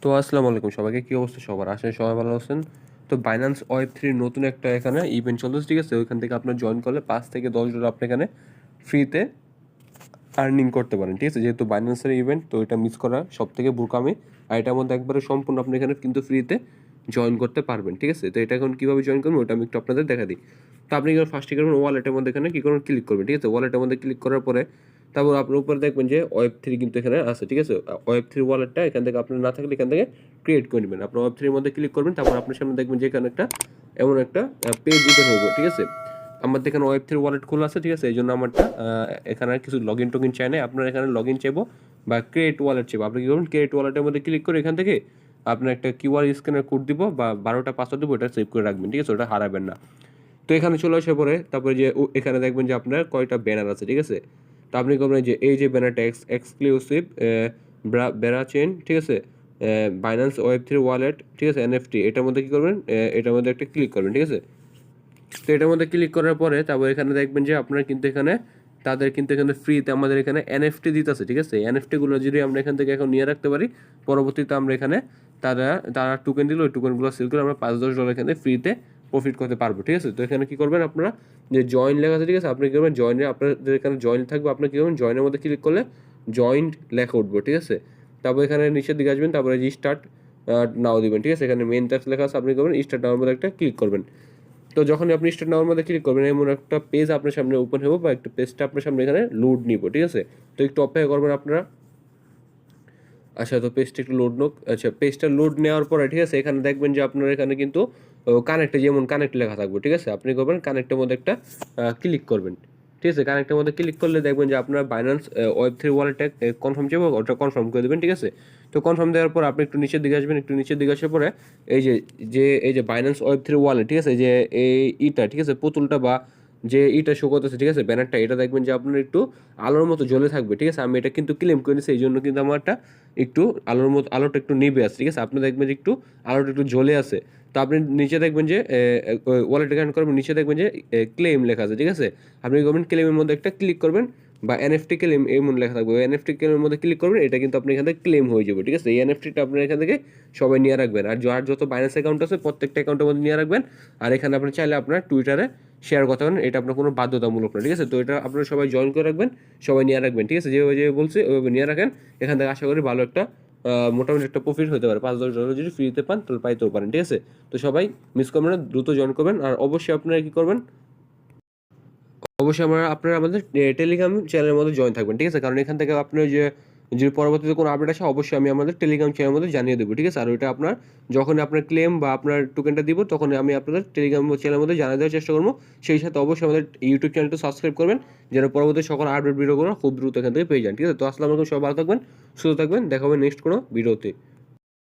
তো আসসালামু আলাইকুম সবাইকে, কী অবস্থা সবার? আশা করি সবাই ভালো আছেন। তো বাইন্যান্স ওয়েব 3 নতুন একটা এখানে ইভেন্ট চলতেছে, ঠিক আছে? ওইখান থেকে আপনার জয়েন করলে $5 থেকে $10 আপনি এখানে ফ্রিতে আর্নিং করতে পারেন, ঠিক আছে? যেহেতু বাইন্যান্সের ইভেন্ট, তো এটা মিস করা সব থেকে বোকামি। আর এটার মধ্যে একবারে সম্পূর্ণ আপনি এখানে কিন্তু ফ্রিতে জয়েন করতে পারবেন, ঠিক আছে? তো এটা এখন কীভাবে জয়েন করবেন ওটা আমি একটু আপনাদের দেখা দিই। তো আপনি এখানে ফার্স্টে করবেন ওয়ালেটের মধ্যে এখানে কী করবেন, ক্লিক করবেন, ঠিক আছে? ওয়ালেটের মধ্যে ক্লিক করার পরে তারপর আপনার উপরে দেখবেন যে ওয়েব 3 কিন্তু এখানে আছে, ঠিক আছে? ওয়েব 3 ওয়ালেটটা এখান থেকে আপনার না থাকলে এখান থেকে ক্রিয়েট করে নেবেন। আপনার ওয়েব 3 এর মধ্যে ক্লিক করবেন, তারপর আপনার সামনে দেখবেন যে এখানে একটা এমন একটা পেজ ওপেন হবে, ঠিক আছে? আমার এখানে ওয়েব 3 ওয়ালেট খোলা আছে, ঠিক আছে? এই জন্য আমারটা এখানে আর কিছু লগ ইন টগিন চাই না। আপনার এখানে লগ ইন চাইবো বা ক্রিয়েট ওয়ালেট চাইবো। আপনি কী করবেন, ক্রিয়েট ওয়ালেটের মধ্যে ক্লিক করে এখান থেকে আপনার একটা কিউআর স্ক্যানার কোড দিব বা 12টা পাসওয়ার্ড দিব, ওটা সেভ করে রাখবেন, ঠিক আছে? ওটা হারাবেন না। তো এখানে চলে আসার পরে তারপরে যে এখানে দেখবেন যে আপনার কয়টা ব্যানার আছে, ঠিক আছে? তো আপনি করবেন যে এই যে ব্যানারটা এক্সক্লুসিভ বেরা চেন, ঠিক আছে? বাইন্যান্স ওয়েব 3 ওয়ালেট, ঠিক আছে? এনএফটি, এটার মধ্যে কী করবেন, এটার মধ্যে একটা ক্লিক করবেন, ঠিক আছে? তো এটার মধ্যে ক্লিক করার পরে তারপর এখানে দেখবেন যে আপনার কিন্তু এখানে তাদের কিন্তু এখানে ফ্রিতে আমাদের এখানে এনএফটি দিতেছে, ঠিক আছে? এনএফটিগুলো যদি আমরা এখান থেকে এখন নিয়ে রাখতে পারি, পরবর্তীতে আমরা এখানে তারা টোকেন দিল, ওই টোকেনগুলো সেল করে আমরা $5-10 এখানে ফ্রিতে প্রফিট করতে পারবো, ঠিক আছে? তো এখানে কী করবেন, আপনারা যে জয়েন লেখা আছে, ঠিক আছে? আপনি কী করবেন, জয়েনে আপনাদের এখানে জয়েন থাকবে, আপনি কী করবেন, জয়েনের মধ্যে ক্লিক করলে জয়েন্ট লেখা উঠবো, ঠিক আছে? তারপর এখানে নিচের দিকে আসবেন, তারপরে যে স্টার্ট নাও দিবেন, ঠিক আছে? এখানে মেন টাস্ক লেখা আছে, আপনি করবেন স্টার্ট নাওয়ার মধ্যে একটা ক্লিক করবেন। তো যখনই আপনি স্টার্ট নাওয়ার মধ্যে ক্লিক করবেন, এমন একটা পেজ আপনার সামনে ওপেন হবে বা একটা পেজটা আপনার সামনে এখানে লোড নিব, ঠিক আছে? তো একটু অপেক্ষা করবেন আপনারা। আচ্ছা, তো পেজটা একটু লোড নোক। আচ্ছা, পেজটা লোড নেওয়ার পরে, ঠিক আছে, এখানে দেখবেন যে আপনার এখানে কিন্তু কানেক্টে যেমন কানেক্ট লেখা থাকবে, ঠিক আছে? আপনি করবেন কানেক্টের মধ্যে একটা ক্লিক করবেন, ঠিক আছে? কানেক্টের মধ্যে ক্লিক করলে দেখবেন যে আপনার বাইন্যান্স ওয়েব 3 ওয়ালেটটা কনফার্ম চাইবে, ওটা কনফার্ম করে দেবেন, ঠিক আছে? তো কনফার্ম দেওয়ার পর আপনি একটু নিচের দিকে আসবেন, একটু নিচের দিকে আসার পরে এই যে বাইন্যান্স ওয়েব 3 ওয়ালেট, ঠিক আছে? যে এইটা, ঠিক আছে, পুতুলটা বা যে ইটা শো করতেছে, ঠিক আছে, ব্যানারটা, এটা দেখবেন যে আপনার একটু আলোর মতো জ্বলে থাকবে, ঠিক আছে? আমি এটা কিন্তু ক্লেম করে নিচ্ছি, এই জন্য কিন্তু আমারটা একটু আলোটা একটু নিভে আছে, ঠিক আছে? আপনি দেখবেন যে একটু আলোটা একটু জ্বলে আছে। তো আপনি নিচে দেখবেন যে ওয়ালেটে কানেক্ট করবেন, নিচে দেখবেন যে ক্লেম লেখা আছে, ঠিক আছে? আপনি করবেন ক্লেমের মধ্যে একটা ক্লিক করবেন বা এনএফটি ক্লেম এমন লেখা থাকবে, ওই এনএফটি ক্লেমের মধ্যে ক্লিক করবেন, এটা কিন্তু আপনি এখান থেকে ক্লেম হয়ে যাবে, ঠিক আছে? এই এনএফটিটা আপনার এখান থেকে সবাই নিয়ে রাখবেন, আর যার যত বাইন্যান্স অ্যাকাউন্ট আছে প্রত্যেকটা অ্যাকাউন্টের মধ্যে নিয়ে রাখবেন। আর এখানে আপনি চাইলে আপনার টুইটারে শেয়ার করতে পারেন, এটা আপনার কোনো বাধ্যতামূলক না, ঠিক আছে? তো এটা আপনারা সবাই জয়েন করে রাখবেন, সবাই নিয়ে রাখবেন, ঠিক আছে? যেভাবে বলছি ওইভাবে নিয়ে রাখেন। এখান থেকে আশা করি ভালো একটা মোটামুটি একটা প্রফিট হতে পারে। $5-10 যদি ফ্রিতে পান তাহলে পাইতেও পারেন, ঠিক আছে? তো সবাই মিস করবেন না, দ্রুত জয়েন করবেন। আর অবশ্যই আপনারা কী করবেন, অবশ্যই আপনারা আমাদের টেলিগ্রাম চ্যানেলের মধ্যে জয়েন থাকবেন, ঠিক আছে? কারণ এখান থেকে আপনার যে পরবর্তীতে কোনো আপডেট আসে অবশ্যই আমি আমাদের টেলিগ্রাম চ্যানেলের মধ্যে জানিয়ে দেবো, ঠিক আছে? আর ওইটা আপনার যখন আপনার ক্লেম বা আপনার টোকেনটা দিব তখন আমি আপনাদের টেলিগ্রাম চ্যানেলের মধ্যে জানিয়ে দেওয়ার চেষ্টা করবো। সেই সাথে অবশ্যই আমাদের ইউটিউব চ্যানেলটা সাবস্ক্রাইব করবেন, যেন পরবর্তী সকল আপডেট ভিডিওগুলো খুব দ্রুত এখান থেকে পেয়ে যান, ঠিক আছে? তো আসসালামু আলাইকুম, সবাই ভালো থাকবেন, সুস্থ থাকবেন, দেখা হবে নেক্সট কোনো ভিডিওতে।